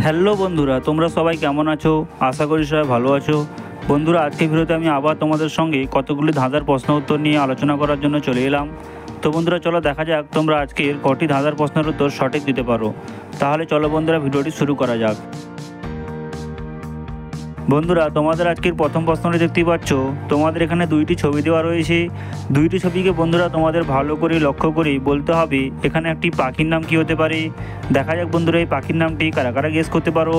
Hello বন্ধুরা, তোমরা সবাই কেমন আছো? আশা করি সবাই ভালো আছো। বন্ধুরা, আজকের ভিডিওতে আমি আবার তোমাদের সঙ্গে কতগুলি ধাঁধার প্রশ্ন উত্তর নিয়ে আলোচনা করার জন্য চলে এলাম। তো বন্ধুরা, চলো দেখা যাক তোমরা আজকের কটি ধাঁধার প্রশ্নের উত্তর সঠিক দিতে পারো। তাহলে চলো বন্ধুরা, ভিডিওটি শুরু করা যাক। বন্ধুরা, তোমাদের আজকের প্রথম প্রশ্নটি দেখতেই পাচ্ছ। তোমাদের এখানে দুইটি ছবি দেওয়া রয়েছে। দুইটি ছবিকে বন্ধুরা তোমাদের ভালো করে লক্ষ্য করে বলতে হবে এখানে একটি পাখির নাম কী হতে পারে। দেখা যাক বন্ধুরা, এই পাখির নামটি কারা কারা গেস করতে পারো।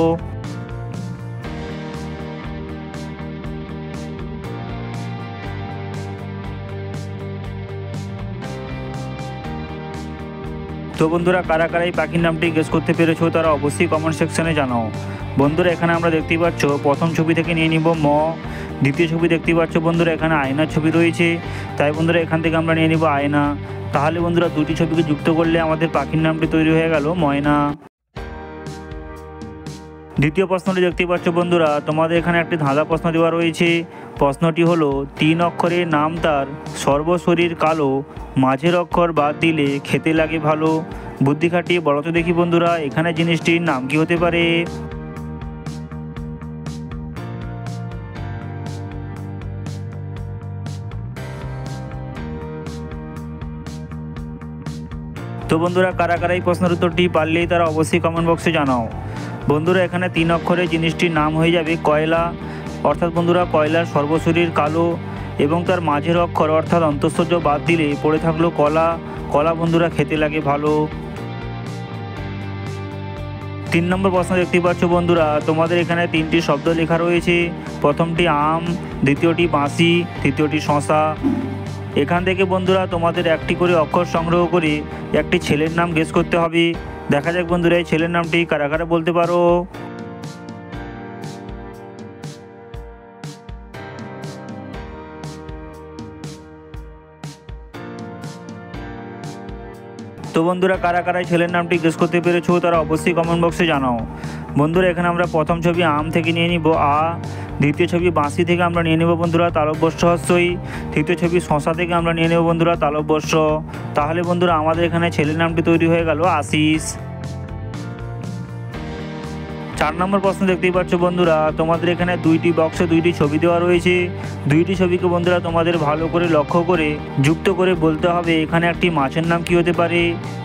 তো বন্ধুরা, কারা কারা এই পাখির নামটি গেস করতে পেরেছো তারা অবশ্যই কমেন্ট সেকশনে জানাও। বন্ধুরা, এখানে আমরা দেখতেই পাচ্ছ প্রথম ছবি থেকে নিয়ে নিব ম। দ্বিতীয় ছবি দেখতেই পাচ্ছ বন্ধুরা, এখানে আয়নার ছবি রয়েছে, তাই বন্ধুরা এখান থেকে আমরা নিয়ে নিব আয়না। তাহলে বন্ধুরা দুটি ছবিকে যুক্ত করলে আমাদের পাখির নামটি তৈরি হয়ে গেল ময়না। দ্বিতীয় প্রশ্নটি দেখতেই পাচ্ছ বন্ধুরা, তোমাদের এখানে একটি ধাঁধা প্রশ্ন দেওয়া রয়েছে। প্রশ্নটি হলো 3 অক্ষরের নাম তার, সর্বশরীর কালো, মাঝের অক্ষর বাদ দিলে খেতে লাগে ভালো। বুদ্ধি খাটিয়ে বলো তো দেখি বন্ধুরা, এখানে জিনিসটির নাম কি হতে পারে। তো বন্ধুরা, কারা কারা এই প্রশ্নের উত্তরটি পারলেই তারা অবশ্যই কমেন্ট বক্সে জানাও। বন্ধুরা, এখানে 3 অক্ষরে জিনিসটির নাম হয়ে যাবে কয়লা। অর্থাৎ বন্ধুরা, কয়লার সর্বশরীর কালো এবং তার মাঝের অক্ষর অর্থাৎ অন্তঃসহ্য বাদ দিলে পড়ে থাকলো কলা। কলা বন্ধুরা খেতে লাগে ভালো। 3 নম্বর প্রশ্ন দেখতেই পাচ্ছ বন্ধুরা, তোমাদের এখানে 3টি শব্দ লেখা রয়েছে। প্রথমটি আম, দ্বিতীয়টি বাঁশি, তৃতীয়টি শশা। এখান থেকে বন্ধুরা তোমাদের একটি করে অক্ষর সংগ্রহ করে একটি ছেলের নাম গেস করতে হবে। দেখা যাক বন্ধুরা, এই ছেলের নামটি কারা কারা বলতে পারো। তো বন্ধুরা, কারা কারা ছেলের নামটি গেস করতে পেরেছো তারা অবশ্যই কমেন্ট বক্সে জানাও। বন্ধুরা, এখানে আমরা প্রথম ছবি আম থেকে নিয়ে নিব আ। দ্বিতীয় ছবি বাঁশি থেকে আমরা নিয়ে নেব বন্ধুরা তালব্যস্য হস্যই। তৃতীয় ছবি শশা থেকে আমরা নিয়ে নেব বন্ধুরা তালব্যস্য। তাহলে বন্ধুরা আমাদের এখানে ছেলের নামটি তৈরি হয়ে গেল আশিস। 4 নম্বর প্রশ্ন দেখতেই পাচ্ছ বন্ধুরা, তোমাদের এখানে 2টি বক্সে 2টি ছবি দেওয়া রয়েছে। 2টি ছবিকে বন্ধুরা তোমাদের ভালো করে লক্ষ্য করে যুক্ত করে বলতে হবে এখানে একটি মাছের নাম কী হতে পারে।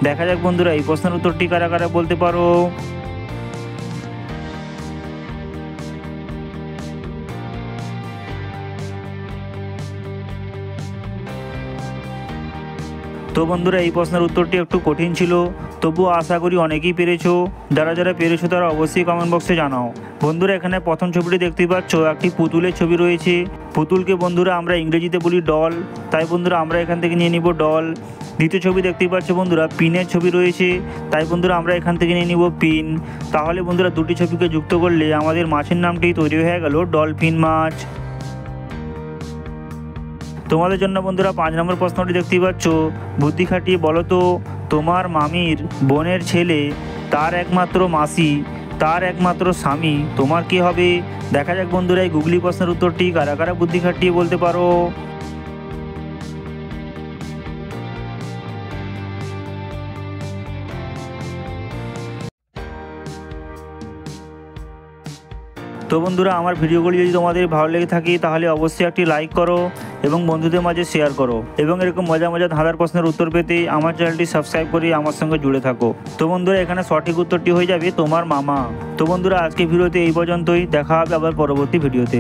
দেখা যাক বন্ধুরা, এই প্রশ্নের উত্তরটি কারা কারা বলতে পারো। তো বন্ধুরা, এই প্রশ্নের উত্তরটি একটু কঠিন ছিল, তবুও আশা করি অনেকেই পেরেছো। যারা যারা পেরেছো তারা অবশ্যই কমেন্ট বক্সে জানাও। বন্ধুরা, এখানে প্রথম ছবিটি দেখতেই পাচ্ছ, একটি পুতুলের ছবি রয়েছে। পুতুলকে বন্ধুরা আমরা ইংরেজিতে বলি ডল, তাই বন্ধুরা আমরা এখান থেকে নিয়ে নিব ডল। দ্বিতীয় ছবি দেখতেই পাচ্ছ বন্ধুরা, পিনের ছবি রয়েছে, তাই বন্ধুরা আমরা এখান থেকে নিয়ে নিব পিন। তাহলে বন্ধুরা দুটি ছবিকে যুক্ত করলে আমাদের মাছের নামটি তৈরি হয়ে গেল ডলফিন মাছ। তোমাদের জন্য বন্ধুরা 5 নম্বর প্রশ্নটি দেখতেই পাচ্ছ, বুদ্ধি খাটিয়ে বলো তো, তোমার মামির বোনের ছেলে, তার একমাত্র মাসি, তার একমাত্র স্বামী, তোমার কি হবে। দেখা যাক বন্ধুরা, এই গুগলি প্রশ্নের উত্তরটি কারা কারা বুদ্ধি খাটিয়ে বলতে পারো। তো বন্ধুরা, আমার ভিডিওগুলি যদি তোমাদের ভালো লেগে থাকে তাহলে অবশ্যই একটি লাইক করো এবং বন্ধুদের মাঝে শেয়ার করো, এবং এরকম মজা মজা ধাঁধার প্রশ্নের উত্তর পেতে আমার চ্যানেলটি সাবস্ক্রাইব করে আমার সঙ্গে জুড়ে থাকো। তো বন্ধুরা, এখানে সঠিক উত্তরটি হয়ে যাবে তোমার মামা। তো বন্ধুরা, আজকে ভিডিওতে এই পর্যন্তই। দেখা হবে আবার পরবর্তী ভিডিওতে।